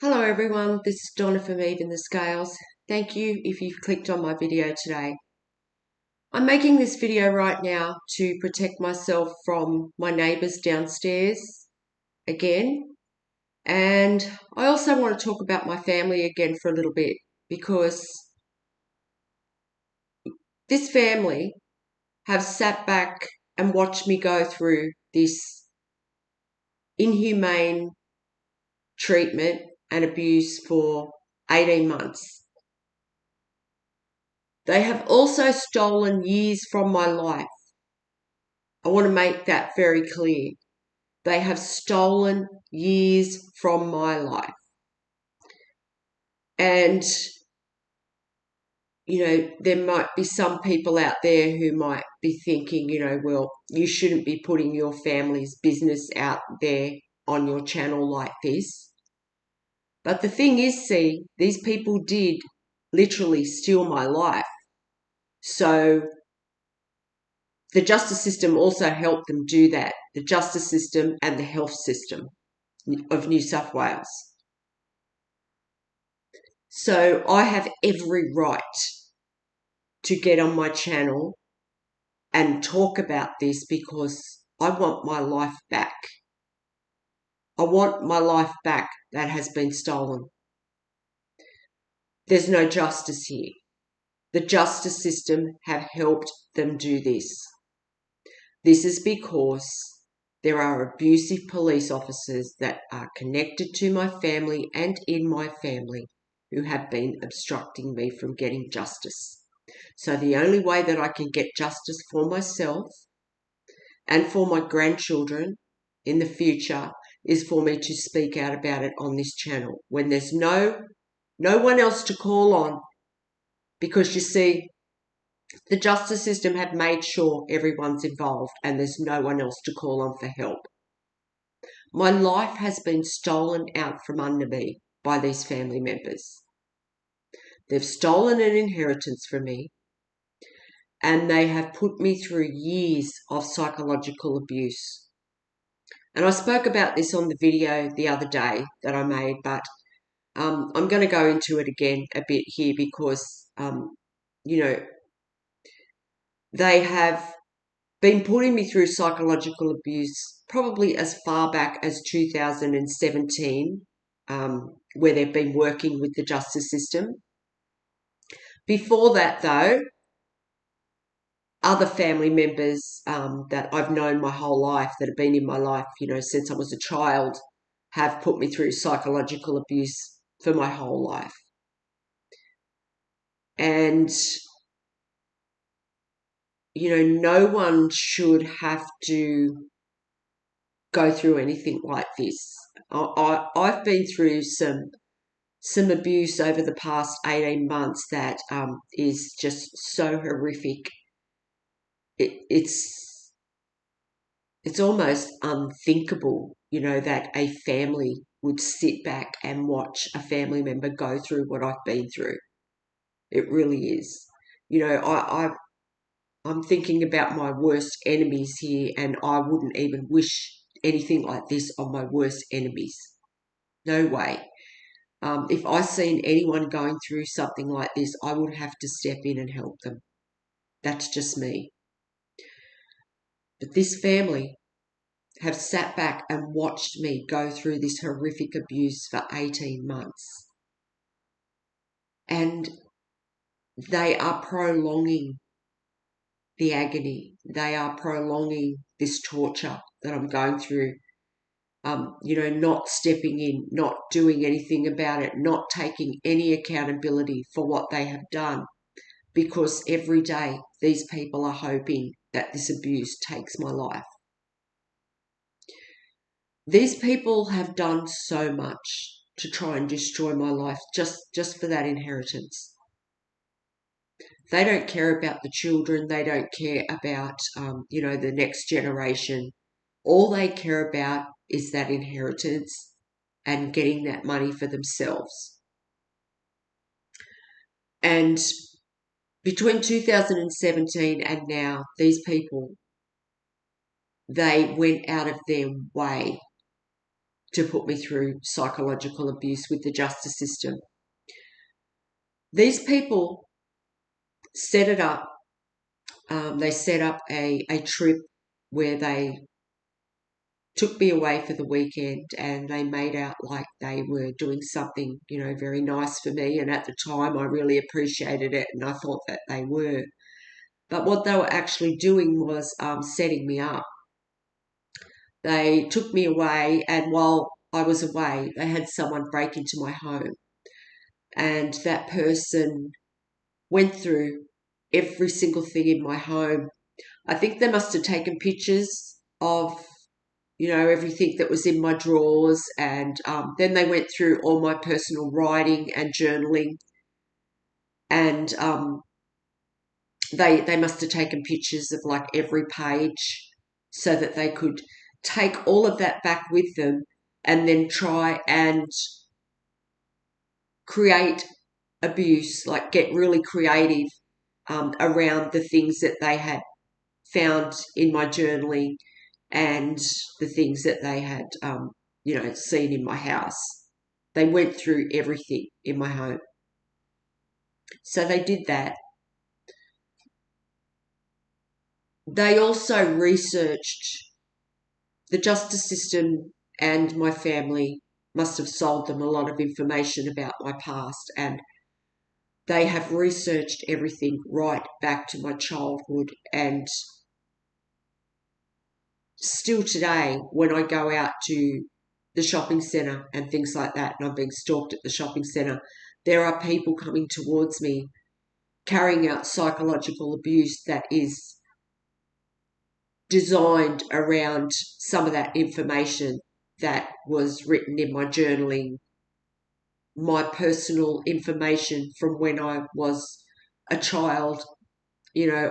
Hello everyone, this is Donna from Even the Scales. Thank you if you've clicked on my video today. I'm making this video right now to protect myself from my neighbours downstairs again. And I also want to talk about my family again for a little bit because this family have sat back and watched me go through this inhumane treatment and abuse for 18 months. They have also stolen years from my life. I want to make that very clear. They have stolen years from my life. And, there might be some people out there who might be thinking, well, you shouldn't be putting your family's business out there on your channel like this. But the thing is, see, these people did literally steal my life. So the justice system also helped them do that, the justice system and the health system of New South Wales. So I have every right to get on my channel and talk about this because I want my life back. I want my life back that has been stolen. There's no justice here. The justice system have helped them do this. This is because there are abusive police officers that are connected to my family and in my family who have been obstructing me from getting justice. So the only way that I can get justice for myself and for my grandchildren in the future is for me to speak out about it on this channel when there's no one else to call on, because you see, the justice system have made sure everyone's involved and there's no one else to call on for help. My life has been stolen out from under me by these family members. They've stolen an inheritance from me, and they have put me through years of psychological abuse. And I spoke about this on the video the other day that I made, but I'm going to go into it again a bit here because, they have been putting me through psychological abuse probably as far back as 2017, where they've been working with the justice system. Before that, though, other family members that I've known my whole life, that have been in my life, since I was a child, have put me through psychological abuse for my whole life. And, no one should have to go through anything like this. I've been through some abuse over the past 18 months that is just so horrific. It's almost unthinkable, that a family would sit back and watch a family member go through what I've been through. It really is. I'm thinking about my worst enemies here, and I wouldn't even wish anything like this on my worst enemies. No way. If I seen anyone going through something like this, I would have to step in and help them. That's just me. But this family have sat back and watched me go through this horrific abuse for 18 months. And they are prolonging the agony. They are prolonging this torture that I'm going through. Not stepping in, not doing anything about it, not taking any accountability for what they have done. Because every day these people are hoping that this abuse takes my life. These people have done so much to try and destroy my life just for that inheritance. They don't care about the children. They don't care about, the next generation. All they care about is that inheritance and getting that money for themselves. And between 2017 and now, these people, they went out of their way to put me through psychological abuse with the justice system. These people set it up. They set up a trip where they took me away for the weekend, and they made out like they were doing something, very nice for me. And at the time, I really appreciated it, and I thought that they were. But what they were actually doing was setting me up. They took me away, and while I was away, they had someone break into my home. And that person went through every single thing in my home. I think they must have taken pictures of, everything that was in my drawers. And then they went through all my personal writing and journaling. And they must have taken pictures of like every page so that they could take all of that back with them and then try and create abuse, like get really creative around the things that they had found in my journaling and the things that they had, seen in my house. They went through everything in my home. So they did that. They also researched the justice system, and my family must have sold them a lot of information about my past, and they have researched everything right back to my childhood. And still today, when I go out to the shopping centre and things like that, and I'm being stalked at the shopping centre, there are people coming towards me carrying out psychological abuse that is designed around some of that information that was written in my journaling, my personal information from when I was a child,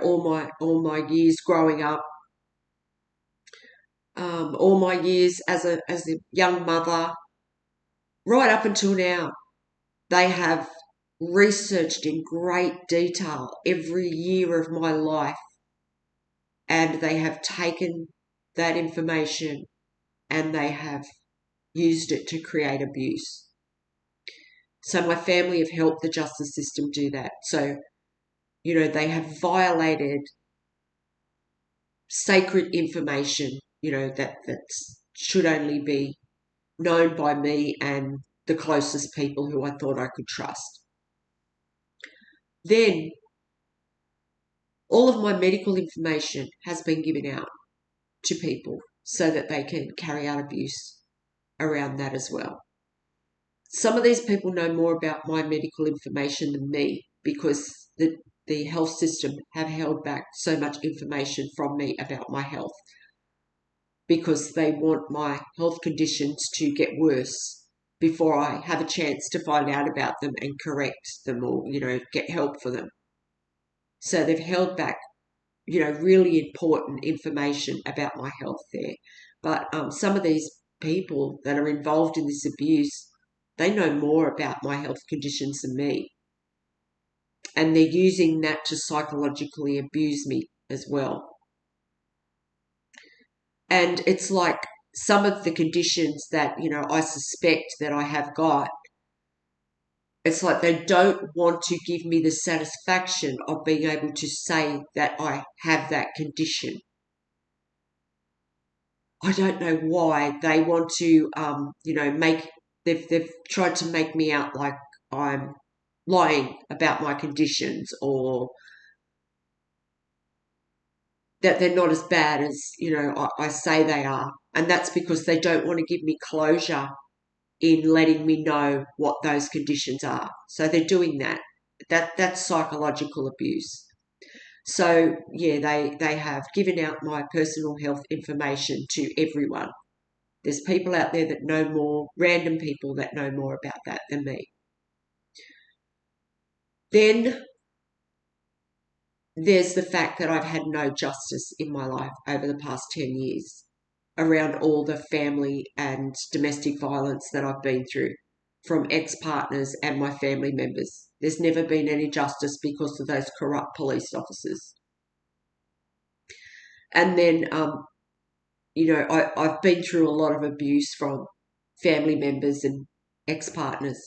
all my years growing up, all my years as a young mother, right up until now. They have researched in great detail every year of my life, and they have taken that information and they have used it to create abuse. So my family have helped the justice system do that. So, they have violated sacred information, that should only be known by me and the closest people who I thought I could trust. Then all of my medical information has been given out to people so that they can carry out abuse around that as well. Some of these people know more about my medical information than me because the health system have held back so much information from me about my health, because they want my health conditions to get worse before I have a chance to find out about them and correct them or, get help for them. So they've held back, really important information about my health there. But some of these people that are involved in this abuse, they know more about my health conditions than me. And they're using that to psychologically abuse me as well. And it's like some of the conditions that, I suspect that I have got, it's like they don't want to give me the satisfaction of being able to say that I have that condition. I don't know why they want to, they've tried to make me out like I'm lying about my conditions, or that they're not as bad as, I say they are. And that's because they don't want to give me closure in letting me know what those conditions are. So they're doing that. That's psychological abuse. So, yeah, they have given out my personal health information to everyone. There's people out there that know more, random people that know more about that than me. Then there's the fact that I've had no justice in my life over the past 10 years around all the family and domestic violence that I've been through from ex-partners and my family members. There's never been any justice because of those corrupt police officers. And then, I've been through a lot of abuse from family members and ex-partners,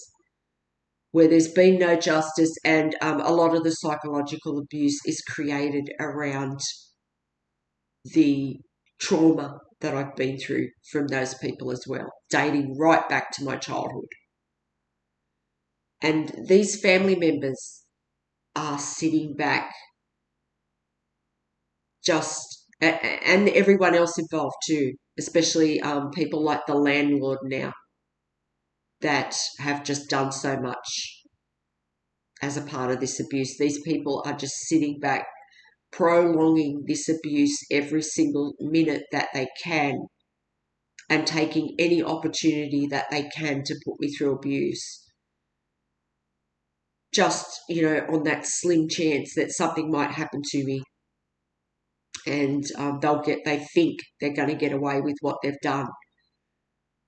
where there's been no justice, and a lot of the psychological abuse is created around the trauma that I've been through from those people as well, dating right back to my childhood. And these family members are sitting back and everyone else involved too, especially people like the landlord now that have just done so much as a part of this abuse. These people are just sitting back, prolonging this abuse every single minute that they can, and taking any opportunity that they can to put me through abuse. Just, on that slim chance that something might happen to me. And they think they're going to get away with what they've done.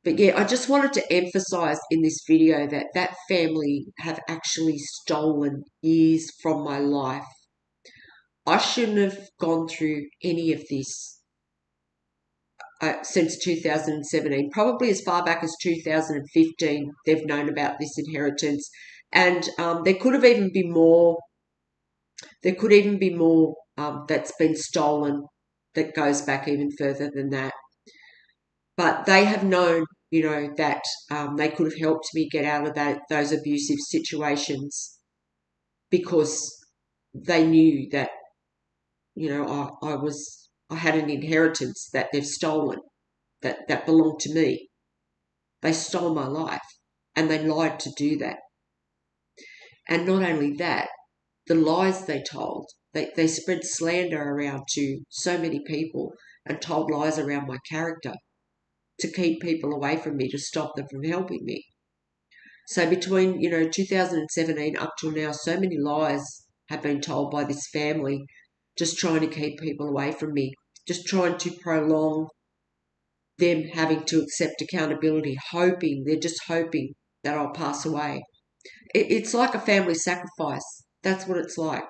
But yeah, I just wanted to emphasize in this video that that family have actually stolen years from my life. I shouldn't have gone through any of this since 2017, probably as far back as 2015, they've known about this inheritance. And there could even be more that's been stolen that goes back even further than that. But they have known, that they could have helped me get out of those abusive situations, because they knew that, I had an inheritance that they've stolen, that belonged to me. They stole my life, and they lied to do that. And not only that, the lies they told, they spread slander around to so many people and told lies around my character to keep people away from me, to stop them from helping me. So between, 2017 up till now, so many lies have been told by this family, just trying to keep people away from me, just trying to prolong them having to accept accountability, they're just hoping that I'll pass away. It's like a family sacrifice. That's what it's like.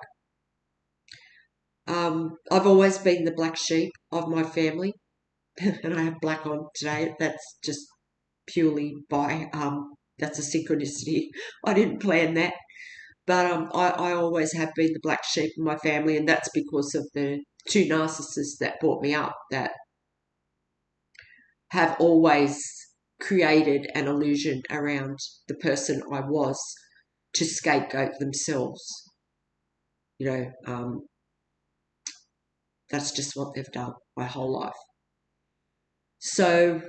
I've always been the black sheep of my family, and I have black on today. That's just purely by, that's a synchronicity. I didn't plan that. But I always have been the black sheep of my family, and that's because of the two narcissists that brought me up, that have always created an illusion around the person I was to scapegoat themselves. That's just what they've done my whole life. So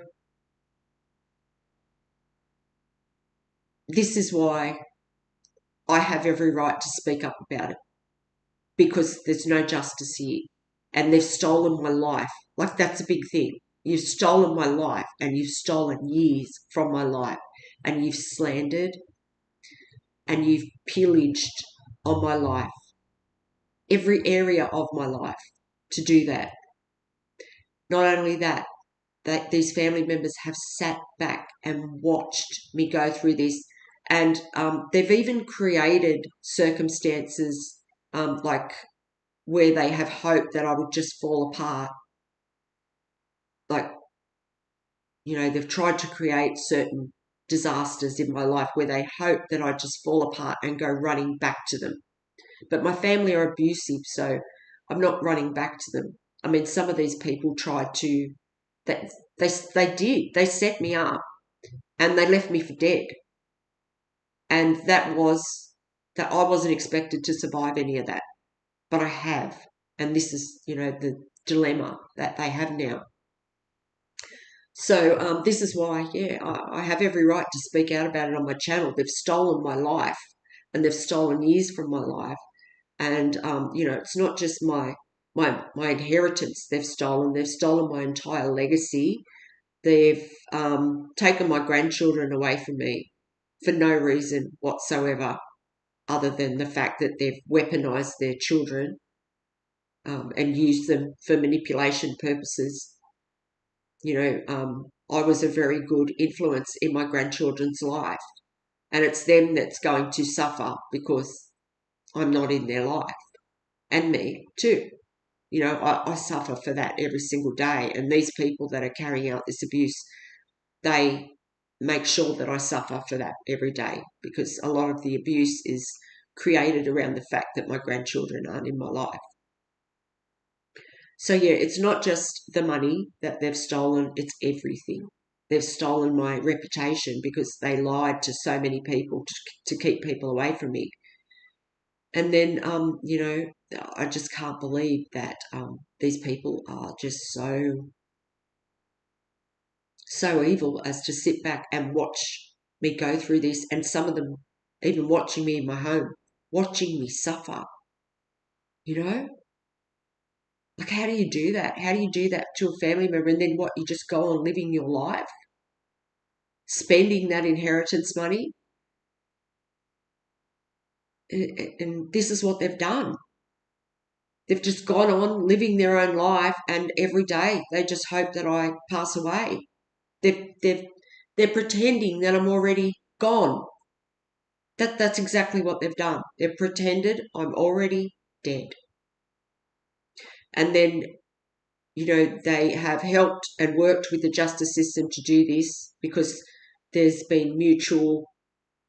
this is why I have every right to speak up about it, because there's no justice here, and they've stolen my life. Like, that's a big thing. You've stolen my life, and you've stolen years from my life, and you've slandered, and you've pillaged on my life, every area of my life, to do that. Not only that, these family members have sat back and watched me go through this, and they've even created circumstances like where they have hoped that I would just fall apart. Like, they've tried to create certain disasters in my life where they hope that I just fall apart and go running back to them. But my family are abusive, so I'm not running back to them. I mean, some of these people tried to, they set me up, and they left me for dead. And that I wasn't expected to survive any of that, but I have. And this is, the dilemma that they have now. So this is why, I have every right to speak out about it on my channel. They've stolen my life, and they've stolen years from my life. And, it's not just my inheritance they've stolen my entire legacy. They've taken my grandchildren away from me for no reason whatsoever, other than the fact that they've weaponized their children and used them for manipulation purposes. I was a very good influence in my grandchildren's life, and it's them that's going to suffer because I'm not in their life, and me too. I suffer for that every single day, and these people that are carrying out this abuse, they make sure that I suffer for that every day, because a lot of the abuse is created around the fact that my grandchildren aren't in my life. So yeah, it's not just the money that they've stolen, it's everything. They've stolen my reputation because they lied to so many people to keep people away from me. And then, I just can't believe that these people are just so evil as to sit back and watch me go through this, and some of them even watching me in my home, watching me suffer, you know? Like, how do you do that? How do you do that to a family member, and then what, you just go on living your life, spending that inheritance money? And this is what they've done. They've just gone on living their own life, and every day they just hope that I pass away. They're pretending that I'm already gone. That's exactly what they've done. They've pretended I'm already dead. And then, they have helped and worked with the justice system to do this because there's been mutual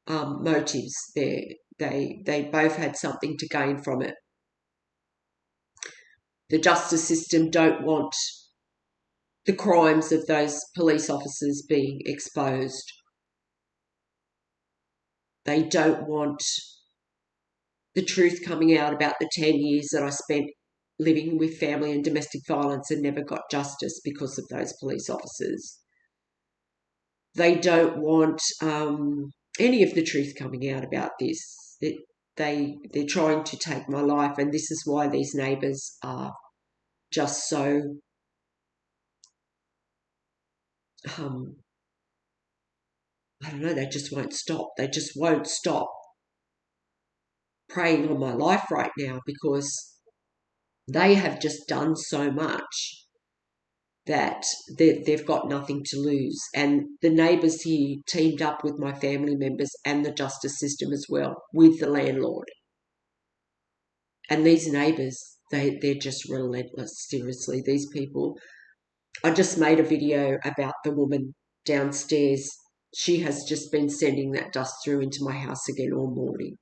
motives there. They both had something to gain from it. The justice system don't want the crimes of those police officers being exposed. They don't want the truth coming out about the 10 years that I spent living with family and domestic violence and never got justice because of those police officers. They don't want any of the truth coming out about this. They're trying to take my life, and this is why these neighbours are just so I don't know, they just won't stop. They just won't stop preying on my life right now, because they have just done so much that they've got nothing to lose. And the neighbours here teamed up with my family members and the justice system as well, with the landlord. And these neighbours, they're just relentless, seriously. These people, I just made a video about the woman downstairs. She has just been sending that dust through into my house again all morning.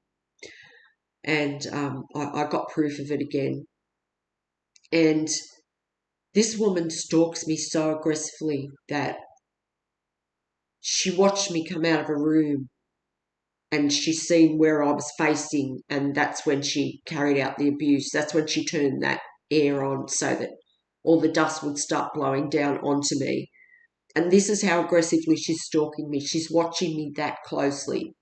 And I got proof of it again. And this woman stalks me so aggressively that she watched me come out of a room and she seen where I was facing, and that's when she carried out the abuse. That's when she turned that air on so that all the dust would start blowing down onto me. And this is how aggressively she's stalking me. She's watching me that closely.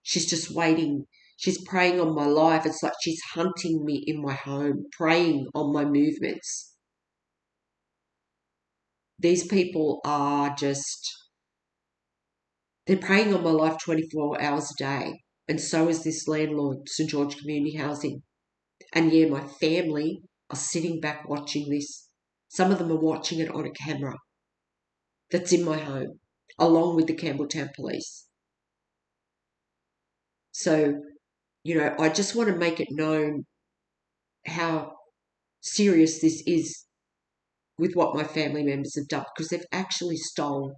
She's just waiting. She's preying on my life. It's like she's hunting me in my home, preying on my movements. These people are just, they're preying on my life 24 hours a day. And so is this landlord, St. George Community Housing. And yeah, my family are sitting back watching this. Some of them are watching it on a camera that's in my home, along with the Campbelltown Police. So, I just want to make it known how serious this is with what my family members have done, because they've actually stolen,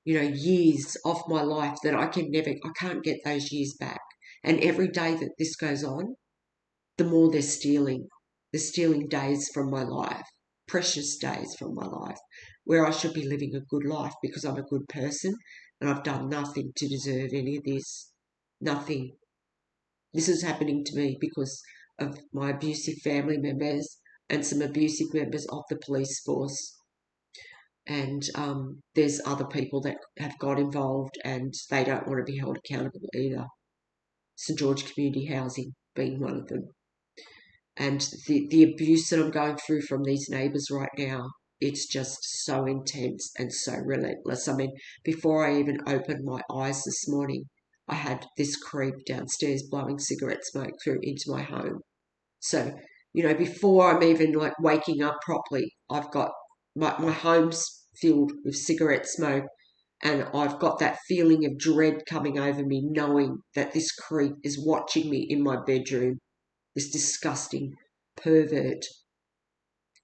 years off my life that I can't get those years back. And every day that this goes on, the more they're stealing. They're stealing days from my life, precious days from my life, where I should be living a good life because I'm a good person and I've done nothing to deserve any of this. Nothing. This is happening to me because of my abusive family members and some abusive members of the police force. And there's other people that have got involved and they don't want to be held accountable either. St. George Community Housing being one of them. And the abuse that I'm going through from these neighbours right now, it's just so intense and so relentless. I mean, before I even opened my eyes this morning, I had this creep downstairs blowing cigarette smoke through into my home. So, before I'm even like waking up properly, I've got my home's filled with cigarette smoke, and I've got that feeling of dread coming over me, knowing that this creep is watching me in my bedroom, this disgusting pervert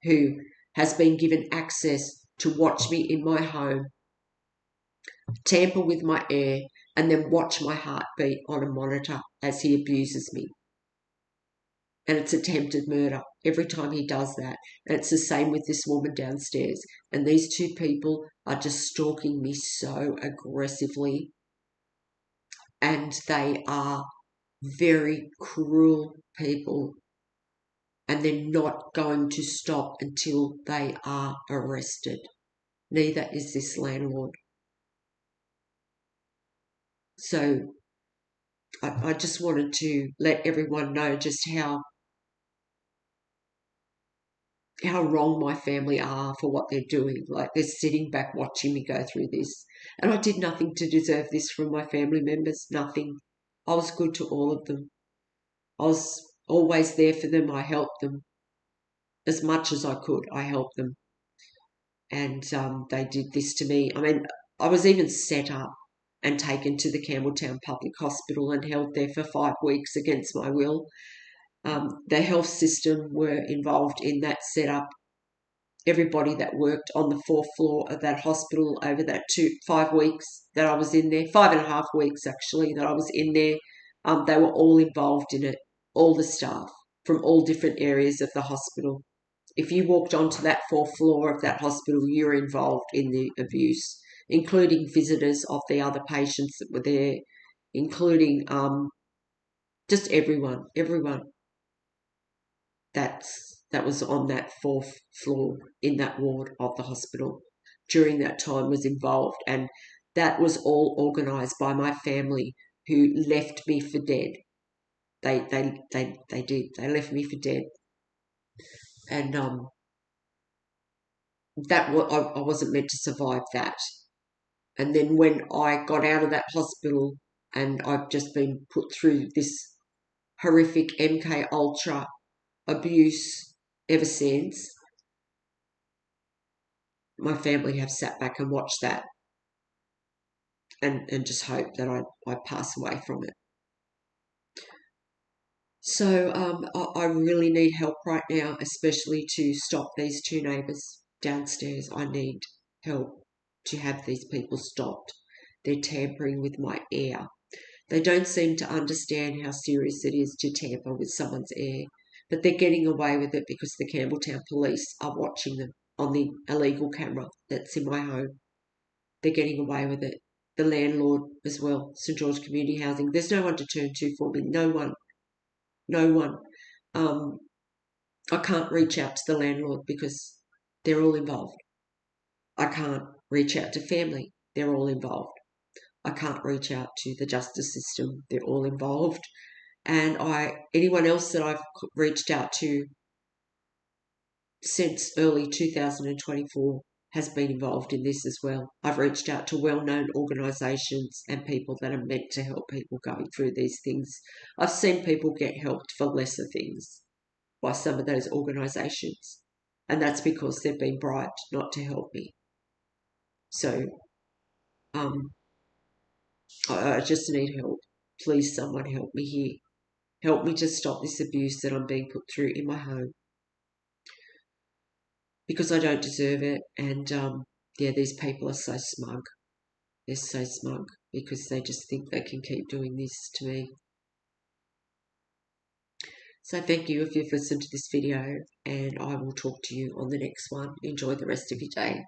who has been given access to watch me in my home tamper with my air, and then watch my heartbeat on a monitor as he abuses me. And it's attempted murder every time he does that. And it's the same with this woman downstairs. And these two people are just stalking me so aggressively. And they are very cruel people. And they're not going to stop until they are arrested. Neither is this landlord. So I just wanted to let everyone know just how wrong my family are for what they're doing. Like, they're sitting back watching me go through this. And I did nothing to deserve this from my family members, nothing. I was good to all of them. I was always there for them. I helped them as much as I could. I helped them. And they did this to me. I mean, I was even set up and taken to the Campbelltown Public Hospital and held there for 5 weeks against my will. The health system were involved in that setup. Everybody that worked on the 4th floor of that hospital over that 5 weeks that I was in there, 5.5 weeks actually that I was in there, they were all involved in it, all the staff from all different areas of the hospital. If you walked onto that 4th floor of that hospital, you're involved in the abuse, including visitors of the other patients that were there, including just everyone that was on that 4th floor in that ward of the hospital during that time was involved. And that was all organised by my family, who left me for dead. They did. They left me for dead. And I wasn't meant to survive that. And then when I got out of that hospital and I've just been put through this horrific MK Ultra abuse ever since, my family have sat back and watched that and just hope that I pass away from it. So I really need help right now, especially to stop these two neighbours downstairs. I need help to have these people stopped. They're tampering with my air. They don't seem to understand how serious it is to tamper with someone's air, but they're getting away with it because the Campbelltown police are watching them on the illegal camera that's in my home. They're getting away with it. The landlord as well, St George Community Housing. There's no one to turn to for me. No one. I can't reach out to the landlord because they're all involved. I can't reach out to family. They're all involved. I can't reach out to the justice system. They're all involved. And anyone else that I've reached out to since early 2024 has been involved in this as well. I've reached out to well-known organisations and people that are meant to help people going through these things. I've seen people get helped for lesser things by some of those organisations, and that's because they've been bribed not to help me. So I just need help. Please, someone help me here. Help me to stop this abuse that I'm being put through in my home, because I don't deserve it. And these people are so smug. They're so smug because they just think they can keep doing this to me. So thank you if you've listened to this video, and I will talk to you on the next one. Enjoy the rest of your day.